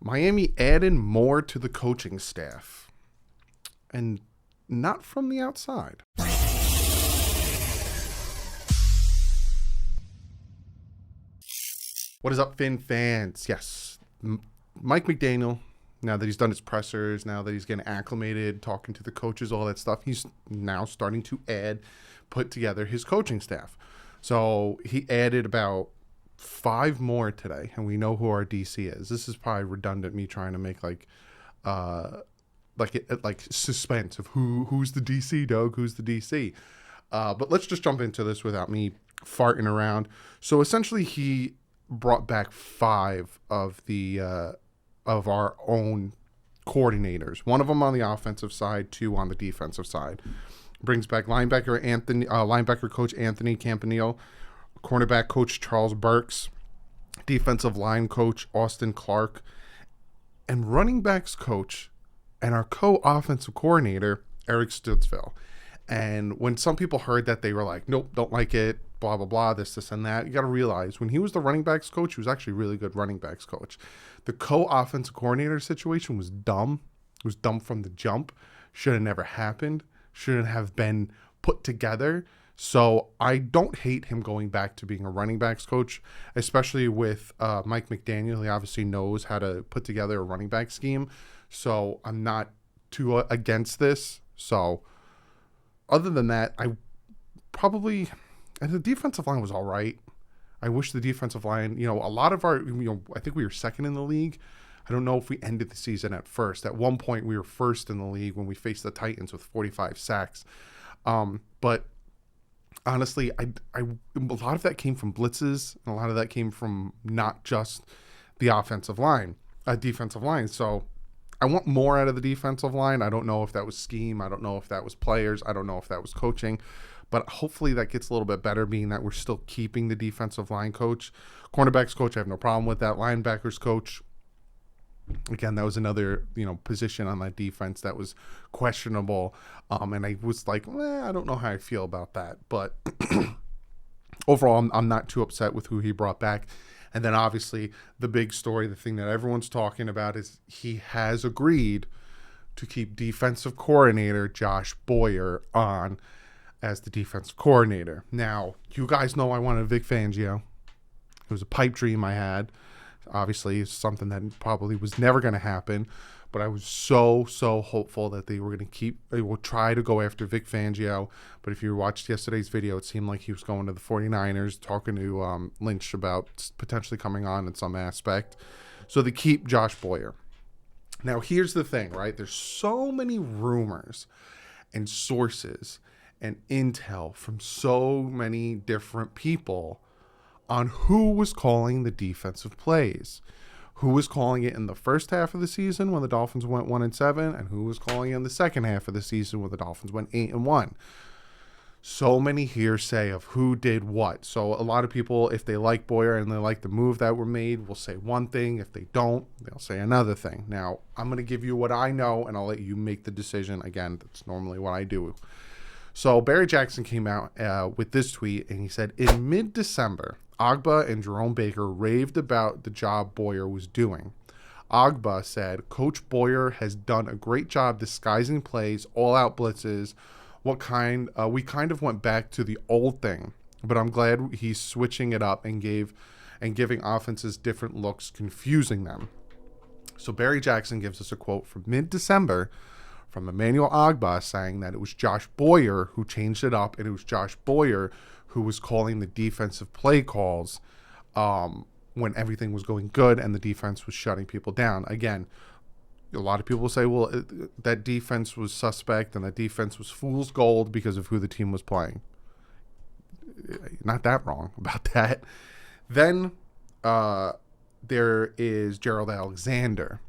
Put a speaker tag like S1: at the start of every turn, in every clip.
S1: Miami added more to the coaching staff, and not from the outside. What is up, Finn fans? Yes, Mike McDaniel, now that he's done his pressers, now that he's getting acclimated, talking to the coaches, all that stuff, he's now starting to put together his coaching staff. So he added about 5 more today, and we know who our DC is. This is probably redundant, me trying to make like suspense of who's the DC, Doug, who's the DC. But let's just jump into this without me farting around. So essentially, he brought back 5 of the of our own coordinators. 1 of them on the offensive side, 2 on the defensive side. Brings back linebacker coach Anthony Campanile, cornerback coach Charles Burks, defensive line coach Austin Clark, and running backs coach and our co-offensive coordinator Eric Stutzville. And when some people heard that, they were like, nope, don't like it, blah, blah, blah, this, and that. You got to realize, when he was the running backs coach, he was actually a really good running backs coach. The co-offensive coordinator situation was dumb. It was dumb from the jump. Should have never happened. Shouldn't have been put together. So I don't hate him going back to being a running backs coach, especially with Mike McDaniel. He obviously knows how to put together a running back scheme. So I'm not too against this. So other than that, and the defensive line was all right. I wish the defensive line, a lot of our, I think we were second in the league. I don't know if we ended the season at first. At one point, we were first in the league when we faced the Titans with 45 sacks. But honestly, a lot of that came from blitzes, and a lot of that came from not just the defensive line. So I want more out of the defensive line. I don't know if that was scheme. I don't know if that was players. I don't know if that was coaching. But hopefully that gets a little bit better, being that we're still keeping the defensive line coach. Cornerbacks coach, I have no problem with that. Linebackers coach, again, that was another, position on that defense that was questionable. And I was like, I don't know how I feel about that. But overall, I'm not too upset with who he brought back. And then obviously the big story, the thing that everyone's talking about, is he has agreed to keep defensive coordinator Josh Boyer on as the defensive coordinator. Now, you guys know I wanted Vic Fangio. It was a pipe dream I had. Obviously, it's something that probably was never going to happen, but I was so hopeful that they will try to go after Vic Fangio. But if you watched yesterday's video, it seemed like he was going to the 49ers, talking to Lynch about potentially coming on in some aspect. So they keep Josh Boyer. Now, here's the thing, right? There's so many rumors and sources and intel from so many different people on who was calling the defensive plays, who was calling it in the first half of the season when the Dolphins went 1-7, and who was calling it in the second half of the season when the Dolphins went 8-1. So many hearsay of who did what. So a lot of people, if they like Boyer and they like the move that were made, will say one thing. If they don't, they'll say another thing. Now, I'm going to give you what I know, and I'll let you make the decision. Again, that's normally what I do. So Barry Jackson came out with this tweet, and he said, in mid-December, Agba and Jerome Baker raved about the job Boyer was doing. Agba said, Coach Boyer has done a great job disguising plays, all-out blitzes. We kind of went back to the old thing, but I'm glad he's switching it up and giving offenses different looks, confusing them. So Barry Jackson gives us a quote from mid-December from Emmanuel Agba saying that it was Josh Boyer who changed it up, and it was Josh Boyer who was calling the defensive play calls when everything was going good and the defense was shutting people down. Again, a lot of people say, well, that defense was suspect and that defense was fool's gold because of who the team was playing. Not that wrong about that. Then there is Gerald Alexander.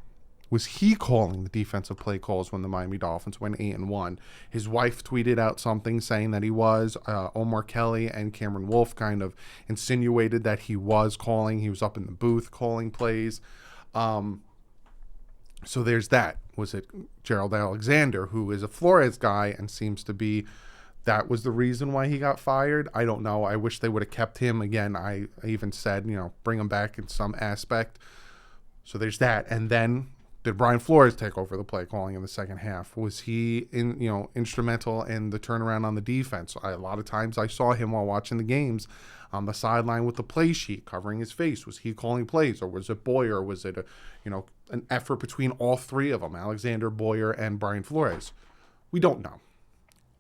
S1: Was he calling the defensive play calls when the Miami Dolphins went 8-1? His wife tweeted out something saying that he was. Omar Kelly and Cameron Wolf kind of insinuated that he was calling. He was up in the booth calling plays. So there's that. Was it Gerald Alexander, who is a Flores guy and seems to be, that was the reason why he got fired? I don't know. I wish they would have kept him. Again, I even said, bring him back in some aspect. So there's that. And then did Brian Flores take over the play calling in the second half? Was he instrumental in the turnaround on the defense? A lot of times I saw him while watching the games on the sideline with the play sheet covering his face. Was he calling plays, or was it Boyer? Or was it an effort between all three of them, Alexander, Boyer, and Brian Flores? We don't know.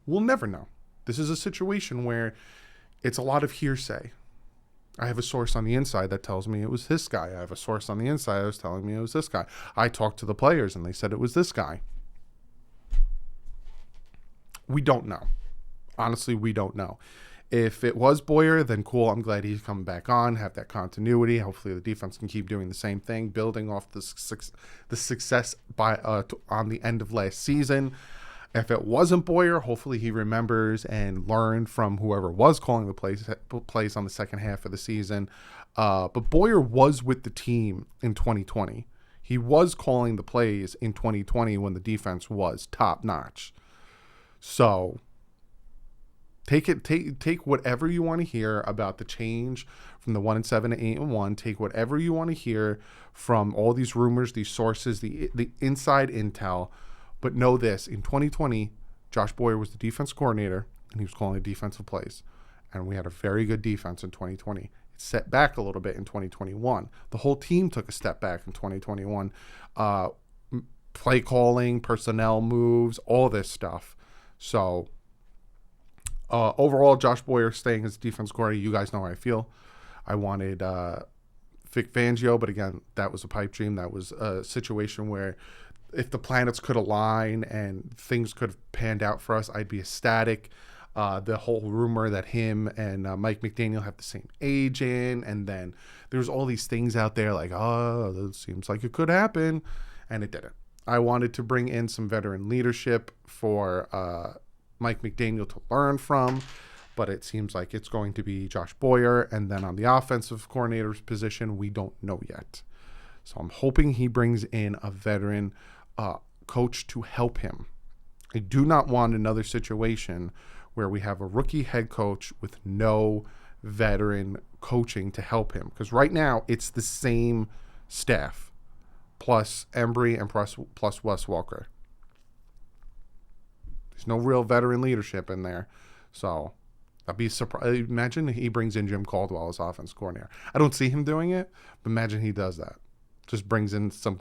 S1: We'll never know. This is a situation where it's a lot of hearsay. I have a source on the inside that tells me it was this guy. I have a source on the inside that was telling me it was this guy. I talked to the players and they said it was this guy. We don't know. Honestly, we don't know. If it was Boyer, then cool. I'm glad he's coming back on, have that continuity. Hopefully the defense can keep doing the same thing, building off the success on the end of last season. If it wasn't Boyer, hopefully he remembers and learned from whoever was calling the plays on the second half of the season. But Boyer was with the team in 2020. He was calling the plays in 2020 when the defense was top notch. So take whatever you want to hear about the change from the 1-7 to 8-1. Take whatever you want to hear from all these rumors, these sources, the inside intel. But know this, in 2020, Josh Boyer was the defense coordinator, and he was calling the defensive plays. And we had a very good defense in 2020. It set back a little bit in 2021. The whole team took a step back in 2021. Play calling, personnel moves, all this stuff. So overall, Josh Boyer staying as defense coordinator. You guys know how I feel. I wanted Vic Fangio, but again, that was a pipe dream. That was a situation where if the planets could align and things could have panned out for us, I'd be ecstatic. The whole rumor that him and Mike McDaniel have the same agent, and then there's all these things out there like, oh, that seems like it could happen, and it didn't. I wanted to bring in some veteran leadership for Mike McDaniel to learn from, but it seems like it's going to be Josh Boyer, and then on the offensive coordinator's position, we don't know yet. So I'm hoping he brings in a veteran coach to help him. I do not want another situation where we have a rookie head coach with no veteran coaching to help him. Because right now, it's the same staff, plus Embry and plus Wes Welker. There's no real veteran leadership in there. So I'd be surprised. Imagine he brings in Jim Caldwell as offense coordinator. I don't see him doing it, but imagine he does that. Just brings in some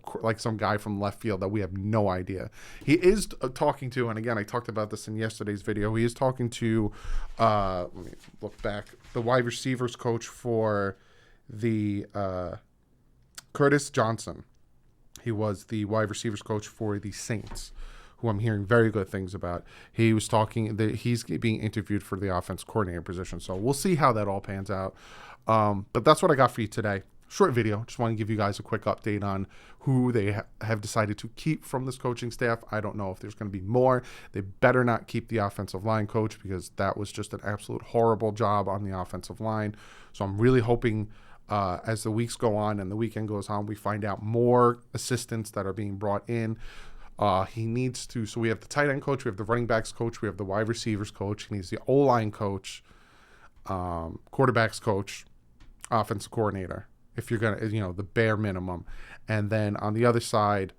S1: guy from left field that we have no idea. He is talking to, and again, I talked about this in yesterday's video. He is talking to, let me look back, the wide receivers coach for the Curtis Johnson. He was the wide receivers coach for the Saints, who I'm hearing very good things about. He was talking that he's being interviewed for the offense coordinator position. So we'll see how that all pans out. But that's what I got for you today. Short video. Just want to give you guys a quick update on who they have decided to keep from this coaching staff. I don't know if there's going to be more. They better not keep the offensive line coach, because that was just an absolute horrible job on the offensive line. So I'm really hoping as the weeks go on and the weekend goes on, we find out more assistants that are being brought in. He needs to, so we have the tight end coach, we have the running backs coach, we have the wide receivers coach, he needs the O-line coach, quarterbacks coach, offensive coordinator, if you're going to, the bare minimum. And then on the other side,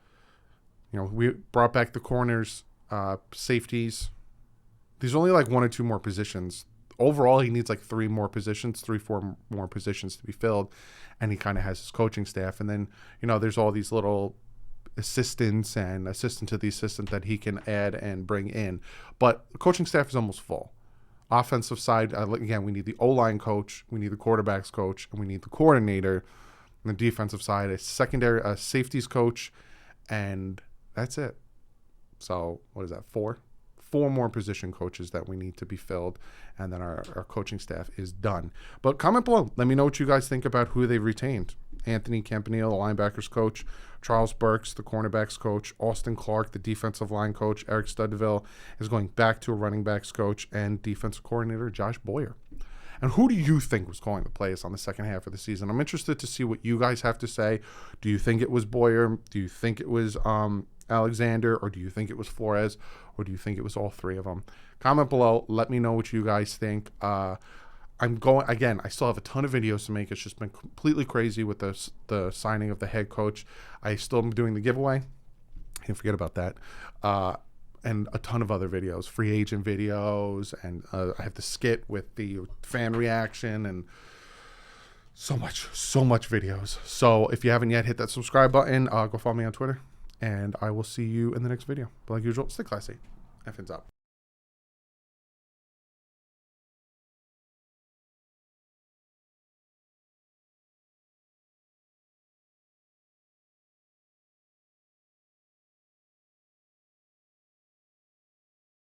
S1: we brought back the corners, safeties. There's only like one or two more positions. Overall, he needs like four more positions to be filled. And he kind of has his coaching staff. And then, there's all these little assistants and assistant to the assistant that he can add and bring in. But the coaching staff is almost full. Offensive side, again, we need the O-line coach, we need the quarterbacks coach, and we need the coordinator. On the defensive side, a safeties coach, and that's it. So what is that, four more position coaches that we need to be filled, and then our coaching staff is done. But comment below. Let me know what you guys think about who they've retained. Anthony Campanile, the linebackers coach, Charles Burks, the cornerbacks coach, Austin Clark, the defensive line coach, Eric Studeville is going back to a running backs coach, and defensive coordinator Josh Boyer. And who do you think was calling the plays on the second half of the season? I'm interested to see what you guys have to say. Do you think it was Boyer? Do you think it was Alexander? Or do you think it was Flores? Or do you think it was all three of them? Comment below. Let me know what you guys think. I'm going again. I still have a ton of videos to make. It's just been completely crazy with the signing of the head coach. I still am doing the giveaway. Can't forget about that. And a ton of other videos, free agent videos, and I have the skit with the fan reaction and so much videos. So if you haven't yet, hit that subscribe button. Go follow me on Twitter, and I will see you in the next video. But like usual, stay classy. Effins up.